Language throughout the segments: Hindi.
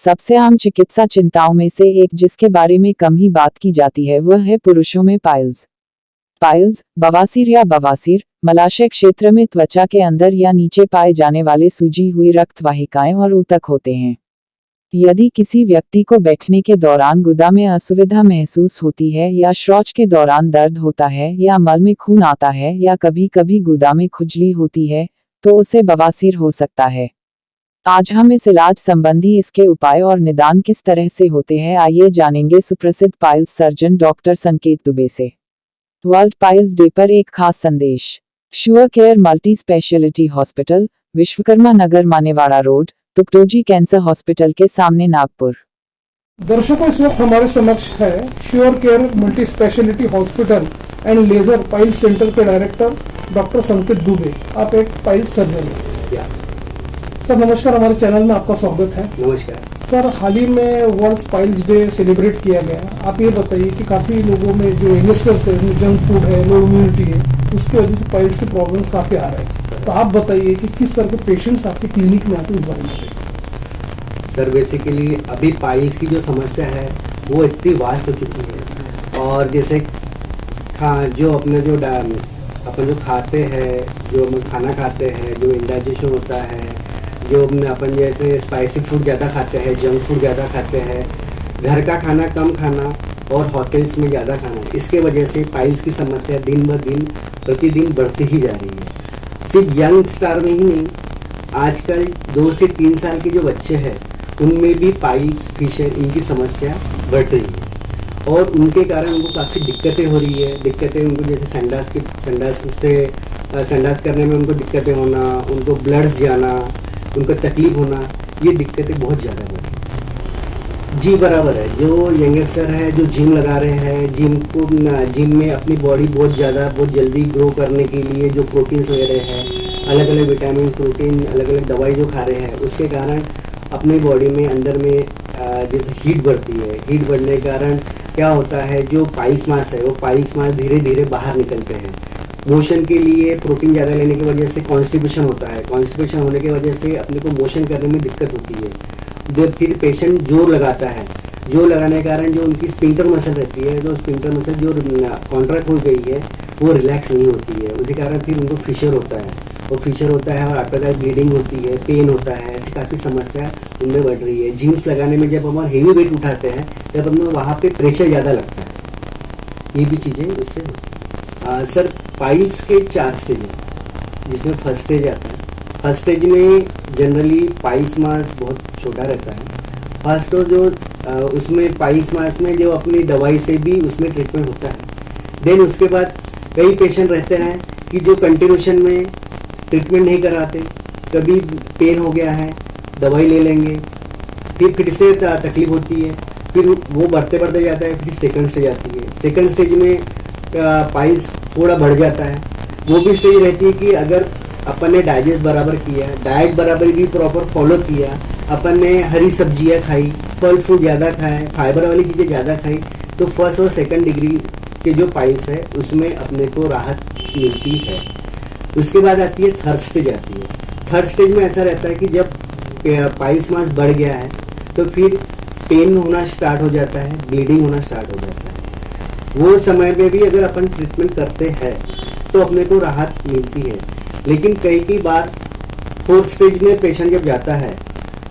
सबसे आम चिकित्सा चिंताओं में से एक जिसके बारे में कम ही बात की जाती है वह है पुरुषों में पाइल्स। पाइल्स, बवासीर या बवासीर, मलाशय क्षेत्र में त्वचा के अंदर या नीचे पाए जाने वाले सूजी हुई रक्त वाहिकाएं और ऊतक होते हैं। यदि किसी व्यक्ति को बैठने के दौरान गुदा में असुविधा महसूस होती है या शौच के दौरान दर्द होता है या मल में खून आता है या कभी कभी गुदा में खुजली होती है तो उसे बवासीर हो सकता है। आज हम इस इलाज संबंधी इसके उपाय और निदान किस तरह से होते हैं आइए जानेंगे सुप्रसिद्ध piles surgeon doctor Sanket Dubey से। वर्ल्ड पाइल्स डे पर एक खास संदेश। Sure care multi speciality hospital, Vishwakarma Nagar, Manewada road, Tukdoji cancer hospital के सामने, नागपुर। दर्शकों, इस वक्त हमारे समक्ष है sure care multi speciality hospital and laser pile centre के डायरेक्टर डॉक्टर संकेत दुबे। आप एक पाइल सर्जन हैं। सर नमस्कार, हमारे चैनल में आपका स्वागत है। नमस्कार सर, हाल ही में वर्ल्ड पाइल्स डे सेलिब्रेट किया गया। आप ये बताइए कि काफी लोगों में जो यंगस्टर्स है, जंक फूड है, लो इम्यूनिटी है, उसकी वजह से पाइल्स की प्रॉब्लम्स काफी आ रहे हैं। तो आप बताइए कि किस तरह के पेशेंट्स आपके क्लिनिक में आते हैं इस बारे में। सर, बेसिकली अभी पाइल्स की जो समस्या है वो इतनी वास्ट हो चुकी है और जैसे जो अपन जो खाते हैं, जो हम खाना खाते हैं, जो इंडाइजेशन होता है, जो अपन जैसे स्पाइसी फूड ज़्यादा खाते हैं, जंक फूड ज़्यादा खाते हैं, घर का खाना कम खाना और होटल्स में ज़्यादा खाना, इसके वजह से पाइल्स की समस्या दिन ब दिन प्रतिदिन बढ़ती ही जा रही है। सिर्फ यंग स्टार में ही नहीं, आजकल 2 से 3 साल के जो बच्चे हैं उनमें भी पाइल्स, फिशर, इनकी समस्या बढ़ रही है और उनके कारण उनको काफ़ी दिक्कतें हो रही है। दिक्कतें उनको जैसे संडास करने में उनको दिक्कतें होना, उनको ब्लड्स जाना, उनको तकलीफ होना, ये दिक्कतें बहुत ज़्यादा बढ़ रही हैं। जी बराबर है, जो यंगस्टर है जो जिम लगा रहे हैं, जिम में अपनी बॉडी बहुत जल्दी ग्रो करने के लिए जो प्रोटीन्स ले रहे हैं, अलग अलग विटामिन, प्रोटीन, अलग अलग दवाई जो खा रहे हैं, उसके कारण अपनी बॉडी में अंदर में जैसे हीट बढ़ती है। हीट बढ़ने के कारण क्या होता है, जो पाइल्स मास है वो पाइल्स मास धीरे धीरे बाहर निकलते हैं। मोशन के लिए प्रोटीन ज़्यादा लेने की वजह से कॉन्स्टिपेशन होता है। कॉन्स्टिपेशन होने की वजह से अपने को मोशन करने में दिक्कत होती है। जब फिर पेशेंट जोर लगाता है, जोर लगाने के कारण जो उनकी स्पिंटर मसल रहती है, जो स्पिंटर मसल जो कॉन्ट्रैक्ट हो गई है वो रिलैक्स नहीं होती है। उसी कारण फिर उनको फिशर होता है और फिशर होता है और आफ्टर दैट ब्लीडिंग होती है, पेन होता है। ऐसी काफ़ी समस्या उनमें बढ़ रही है। जिम्स लगाने में जब हम हेवी वेट उठाते हैं तब हमें वहाँ पे प्रेशर ज़्यादा लगता है। ये भी चीज़ें उससे सर, पाइल्स के 4 स्टेज हैं, जिसमें फर्स्ट स्टेज आता है। फर्स्ट स्टेज में जनरली पाइल्स मास बहुत छोटा रहता है। फर्स्ट जो उसमें पाइल्स मास में जो अपनी दवाई से भी उसमें ट्रीटमेंट होता है। देन उसके बाद कई पेशेंट रहते हैं कि जो कंटिन्यूशन में ट्रीटमेंट नहीं कराते, कभी पेन हो गया है, दवाई ले लेंगे, फिर से तकलीफ होती है, फिर वो बढ़ते जाता है, फिर सेकंड स्टेज आती है। सेकंड स्टेज में पाइल्स थोड़ा बढ़ जाता है। वो भी स्टेज रहती है कि अगर अपन ने डाइजेस्ट बराबर किया, डाइट बराबर भी प्रॉपर फॉलो किया, अपन ने हरी सब्जियां खाई, फल फ्रूट ज़्यादा खाए, फाइबर वाली चीज़ें ज़्यादा खाई, तो फर्स्ट और सेकंड डिग्री के जो पाइल्स है उसमें अपने को राहत मिलती है। उसके बाद आती है थर्ड स्टेज आती है। थर्ड स्टेज में ऐसा रहता है कि जब पाइल्स मास बढ़ गया है तो फिर पेन होना स्टार्ट हो जाता है, ब्लीडिंग होना स्टार्ट हो जाता है। वो समय में भी अगर अपन ट्रीटमेंट करते हैं तो अपने को राहत मिलती है। लेकिन कई बार फोर्थ स्टेज में पेशेंट जब जाता है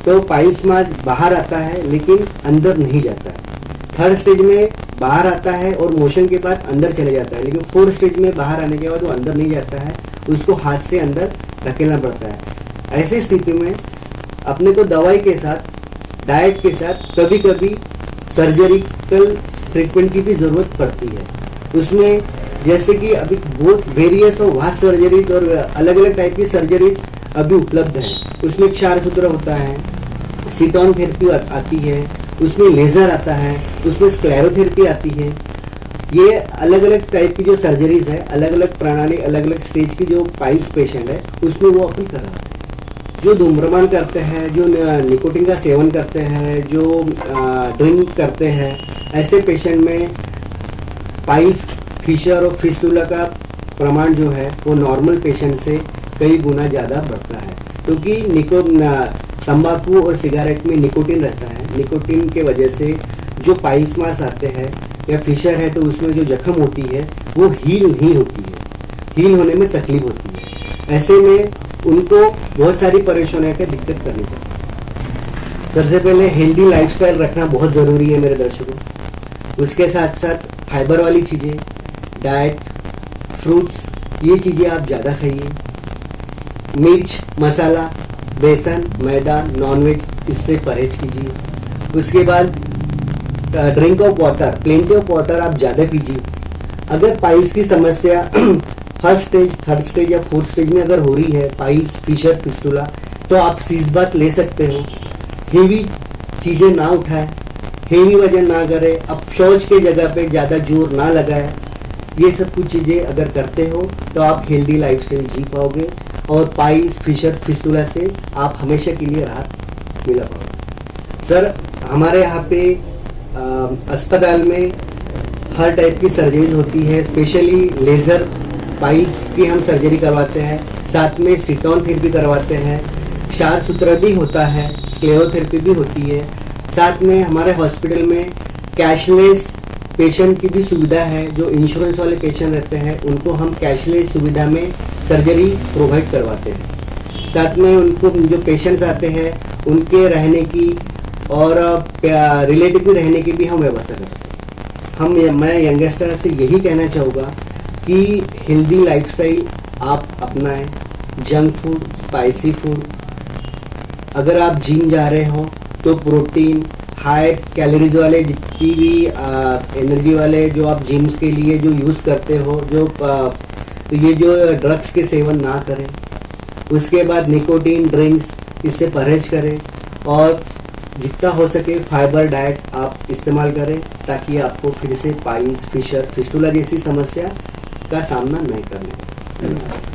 तो पाइल्स मास बाहर आता है लेकिन अंदर नहीं जाता है। थर्ड स्टेज में बाहर आता है और मोशन के बाद अंदर चले जाता है, लेकिन फोर्थ स्टेज में बाहर आने के बाद वो अंदर नहीं जाता है, उसको हाथ से अंदर धकेलना पड़ता है। ऐसी स्थिति में अपने को दवाई के साथ, डाइट के साथ, कभी कभी सर्जरिकल ट्रीटमेंट की भी ज़रूरत पड़ती है। उसमें जैसे कि अभी बहुत वेरियस और वास्ट सर्जरीज और अलग अलग टाइप की सर्जरीज अभी उपलब्ध हैं। उसमें क्षारसूत्र होता है, सिटॉन थेरेपी आती है, उसमें लेज़र आता है, उसमें स्क्लेरोथेरेपी आती है। ये अलग अलग टाइप की जो सर्जरीज है, अलग अलग प्रणाली, अलग अलग स्टेज की जो पाइल्स पेशेंट है उसमें वो अपन कर रहा है। जो धूम्रपान करते हैं, जो निकोटीन का सेवन करते हैं, जो ड्रिंक करते हैं, ऐसे पेशेंट में पाइल्स, फिशर और फिस्टुला का प्रमाण जो है वो नॉर्मल पेशेंट से कई गुना ज़्यादा बढ़ता है, क्योंकि तंबाकू और सिगरेट में निकोटीन रहता है। निकोटीन के वजह से जो पाइल्स मास आते हैं या फिशर है तो उसमें जो जख्म होती है वो हील नहीं होती है, हील होने में तकलीफ होती है। ऐसे में उनको बहुत सारी परेशानियों की दिक्कत करनी पड़ती है। सबसे पहले हेल्दी लाइफस्टाइल रखना बहुत ज़रूरी है मेरे दर्शकों। उसके साथ साथ फाइबर वाली चीज़ें, डाइट, फ्रूट्स, ये चीज़ें आप ज़्यादा खाइए। मिर्च, मसाला, बेसन, मैदा, नॉनवेज, इससे परहेज कीजिए। उसके बाद drink of water, plenty of water आप ज़्यादा पीजिए। अगर पाइल्स की समस्या फर्स्ट स्टेज, थर्ड स्टेज या फोर्थ स्टेज में अगर हो रही है, पाइल्स, फिशर, फिस्टुला, तो आप सीज बात ले सकते हो। हेवी चीज़ें ना उठाएं, हेवी वजन ना करें, अब शौच के जगह पे ज़्यादा जोर ना लगाएं। ये सब कुछ चीज़ें अगर करते हो तो आप हेल्दी लाइफस्टाइल जी पाओगे और पाइल्स, फिशर, फिस्टुला से आप हमेशा के लिए राहत मिला पाओगे। सर, हमारे यहाँ पे अस्पताल में हर टाइप की सर्जरीज होती है, स्पेशली लेज़र पाइल्स की हम सर्जरी करवाते हैं, साथ में सिटॉन थेरेपी करवाते हैं, क्षार सूत्र भी होता है, स्क्लेरोथेरेपी भी होती है। साथ में हमारे हॉस्पिटल में कैशलेस पेशेंट की भी सुविधा है। जो इंश्योरेंस वाले पेशेंट रहते हैं उनको हम कैशलेस सुविधा में सर्जरी प्रोवाइड करवाते हैं। साथ में उनको जो पेशेंट्स आते हैं उनके रहने की और रिलेटिव के रहने की भी हम व्यवस्था करते हैं। मैं यंगस्टर से यही कहना चाहूँगा कि हेल्दी लाइफस्टाइल आप अपनाएं। जंक फूड, स्पाइसी फूड, अगर आप जिम जा रहे हो तो प्रोटीन, हाई कैलोरीज वाले जितनी भी एनर्जी वाले जो आप जिम्स के लिए जो यूज़ करते हो, तो ये जो ड्रग्स के सेवन ना करें। उसके बाद निकोटीन ड्रिंक्स, इससे परहेज करें और जितना हो सके फाइबर डाइट आप इस्तेमाल करें ताकि आपको फिर से पाइल्स, फिशर, फिस्टुला जैसी समस्या का सामना नहीं करना पड़े।